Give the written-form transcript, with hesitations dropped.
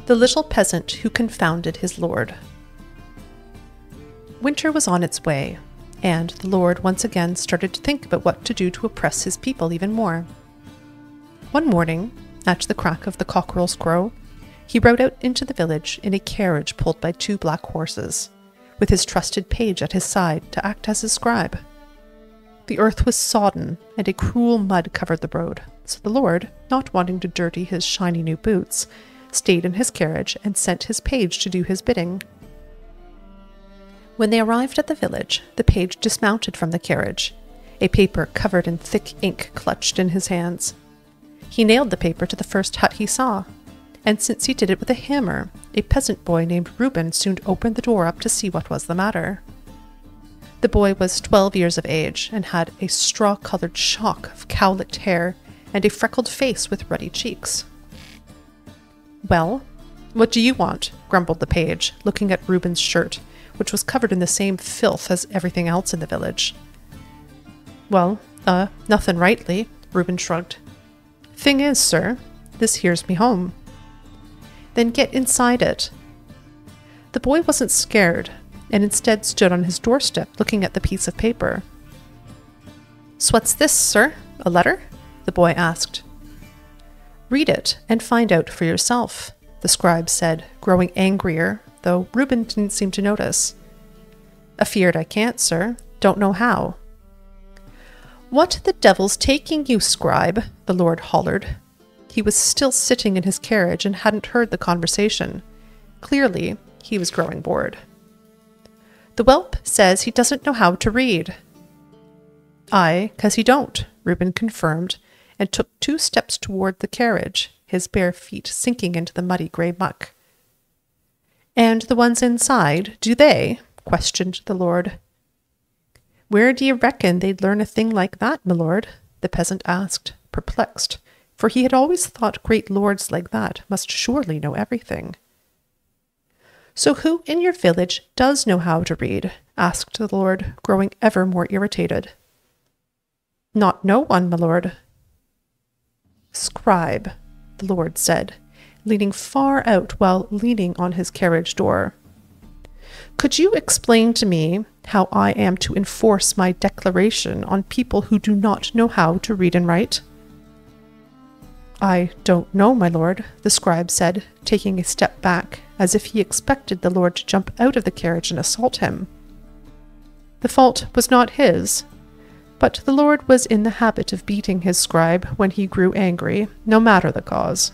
The Little Peasant Who Confounded His Lord. Winter was on its way, and the Lord once again started to think about what to do to oppress his people even more. One morning, at the crack of the cockerel's crow, he rode out into the village in a carriage pulled by 2 black horses, with his trusted page at his side to act as his scribe. The earth was sodden, and a cruel mud covered the road, so the Lord, not wanting to dirty his shiny new boots, stayed in his carriage and sent his page to do his bidding. When they arrived at the village, the page dismounted from the carriage, a paper covered in thick ink clutched in his hands. He nailed the paper to the first hut he saw, and since he did it with a hammer, a peasant boy named Reuben soon opened the door up to see what was the matter. The boy was 12 years of age and had a straw-colored shock of cowlicked hair and a freckled face with ruddy cheeks. "Well, what do you want?" grumbled the page, looking at Reuben's shirt, which was covered in the same filth as everything else in the village. "Well, nothing rightly," Reuben shrugged. "Thing is, sir, this here's me home." "Then get inside it." The boy wasn't scared, and instead stood on his doorstep looking at the piece of paper. "So what's this, sir? A letter?" the boy asked. "Read it and find out for yourself," the scribe said, growing angrier, though Reuben didn't seem to notice. "Afeard I can't, sir. Don't know how." "What the devil's taking you, scribe?" the Lord hollered. He was still sitting in his carriage and hadn't heard the conversation. Clearly, he was growing bored. "The whelp says he doesn't know how to read." "Aye, 'cause he don't," Reuben confirmed, and took 2 steps toward the carriage, his bare feet sinking into the muddy grey muck. "And the ones inside, do they?" questioned the Lord. "Where do you reckon they'd learn a thing like that, my lord?" the peasant asked, perplexed, for he had always thought great lords like that must surely know everything. "So who in your village does know how to read?" asked the Lord, growing ever more irritated. "Not no one, my lord." "Scribe," the Lord said, leaning far out while leaning on his carriage door. "Could you explain to me how I am to enforce my declaration on people who do not know how to read and write?" "I don't know, my lord," the scribe said, taking a step back, as if he expected the Lord to jump out of the carriage and assault him. The fault was not his, but the Lord was in the habit of beating his scribe when he grew angry, no matter the cause.